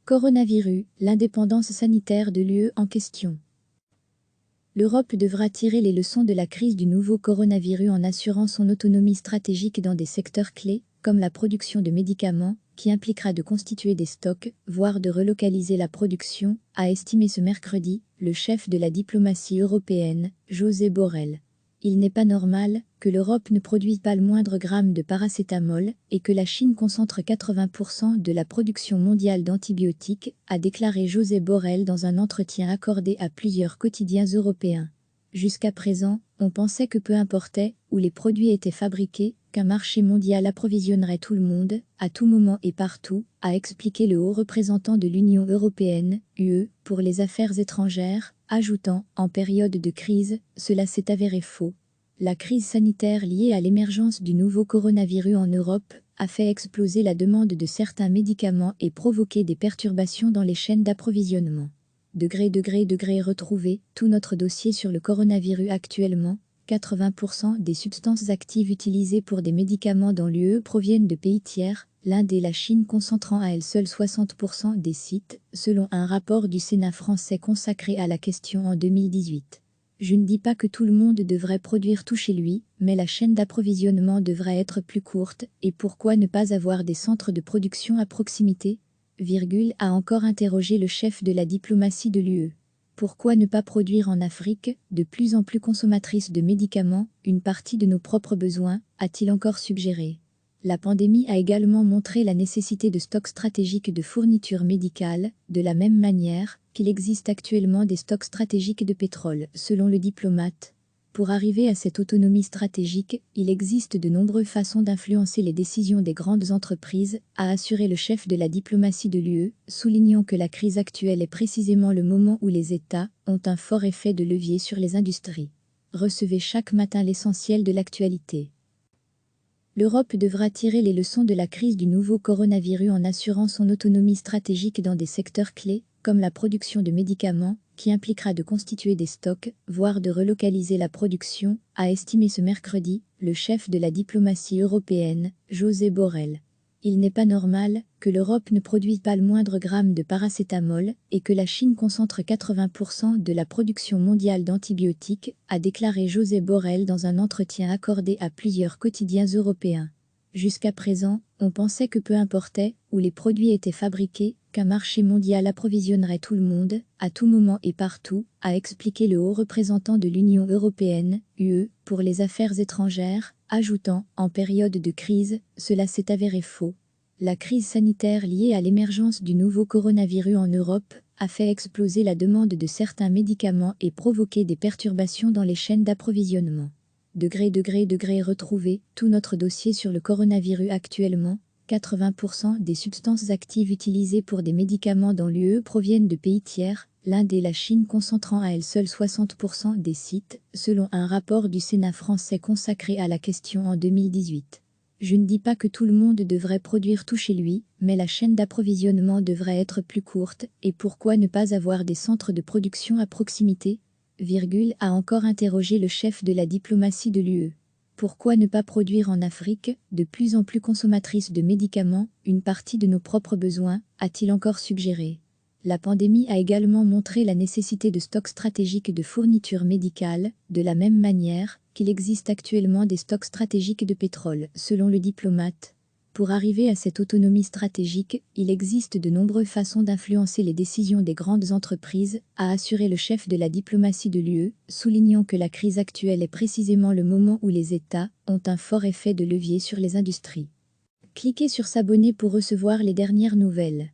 Coronavirus, l'indépendance sanitaire de l'UE en question. L'Europe devra tirer les leçons de la crise du nouveau coronavirus en assurant son autonomie stratégique dans des secteurs clés, comme la production de médicaments, qui impliquera de constituer des stocks, voire de relocaliser la production, a estimé ce mercredi le chef de la diplomatie européenne, Josep Borrell. Il n'est pas normal que l'Europe ne produise pas le moindre gramme de paracétamol et que la Chine concentre 80% de la production mondiale d'antibiotiques, a déclaré Josep Borrell dans un entretien accordé à plusieurs quotidiens européens. Jusqu'à présent, on pensait que peu importait où les produits étaient fabriqués, qu'un marché mondial approvisionnerait tout le monde, à tout moment et partout, a expliqué le haut représentant de l'Union européenne, UE, pour les affaires étrangères, ajoutant, en période de crise, cela s'est avéré faux. La crise sanitaire liée à l'émergence du nouveau coronavirus en Europe a fait exploser la demande de certains médicaments et provoqué des perturbations dans les chaînes d'approvisionnement. Degré retrouvé, tout notre dossier sur le coronavirus actuellement. 80% des substances actives utilisées pour des médicaments dans l'UE proviennent de pays tiers, l'Inde et la Chine concentrant à elles seules 60% des sites, selon un rapport du Sénat français consacré à la question en 2018. Je ne dis pas que tout le monde devrait produire tout chez lui, mais la chaîne d'approvisionnement devrait être plus courte, et pourquoi ne pas avoir des centres de production à proximité ? A encore interrogé le chef de la diplomatie de l'UE. Pourquoi ne pas produire en Afrique, de plus en plus consommatrice de médicaments, une partie de nos propres besoins, a-t-il encore suggéré. La pandémie a également montré la nécessité de stocks stratégiques de fournitures médicales, de la même manière qu'il existe actuellement des stocks stratégiques de pétrole, selon le diplomate. Pour arriver à cette autonomie stratégique, il existe de nombreuses façons d'influencer les décisions des grandes entreprises, a assuré le chef de la diplomatie de l'UE, soulignant que la crise actuelle est précisément le moment où les États ont un fort effet de levier sur les industries. Recevez chaque matin l'essentiel de l'actualité. L'Europe devra tirer les leçons de la crise du nouveau coronavirus en assurant son autonomie stratégique dans des secteurs clés, comme la production de médicaments, qui impliquera de constituer des stocks, voire de relocaliser la production, a estimé ce mercredi le chef de la diplomatie européenne, Josep Borrell. Il n'est pas normal que l'Europe ne produise pas le moindre gramme de paracétamol et que la Chine concentre 80% de la production mondiale d'antibiotiques, a déclaré Josep Borrell dans un entretien accordé à plusieurs quotidiens européens. Jusqu'à présent, on pensait que peu importait où les produits étaient fabriqués, qu'un marché mondial approvisionnerait tout le monde, à tout moment et partout, a expliqué le haut représentant de l'Union européenne, UE, pour les affaires étrangères, ajoutant, en période de crise, cela s'est avéré faux. La crise sanitaire liée à l'émergence du nouveau coronavirus en Europe a fait exploser la demande de certains médicaments et provoqué des perturbations dans les chaînes d'approvisionnement. Degré retrouvé, tout notre dossier sur le coronavirus actuellement. 80% des substances actives utilisées pour des médicaments dans l'UE proviennent de pays tiers, l'Inde et la Chine concentrant à elles seules 60% des sites, selon un rapport du Sénat français consacré à la question en 2018. Je ne dis pas que tout le monde devrait produire tout chez lui, mais la chaîne d'approvisionnement devrait être plus courte, et pourquoi ne pas avoir des centres de production à proximité ? A encore interrogé le chef de la diplomatie de l'UE. Pourquoi ne pas produire en Afrique, de plus en plus consommatrice de médicaments, une partie de nos propres besoins, a-t-il encore suggéré. La pandémie a également montré la nécessité de stocks stratégiques de fournitures médicales, de la même manière qu'il existe actuellement des stocks stratégiques de pétrole, selon le diplomate. Pour arriver à cette autonomie stratégique, il existe de nombreuses façons d'influencer les décisions des grandes entreprises, a assuré le chef de la diplomatie de l'UE, soulignant que la crise actuelle est précisément le moment où les États ont un fort effet de levier sur les industries. Cliquez sur s'abonner pour recevoir les dernières nouvelles.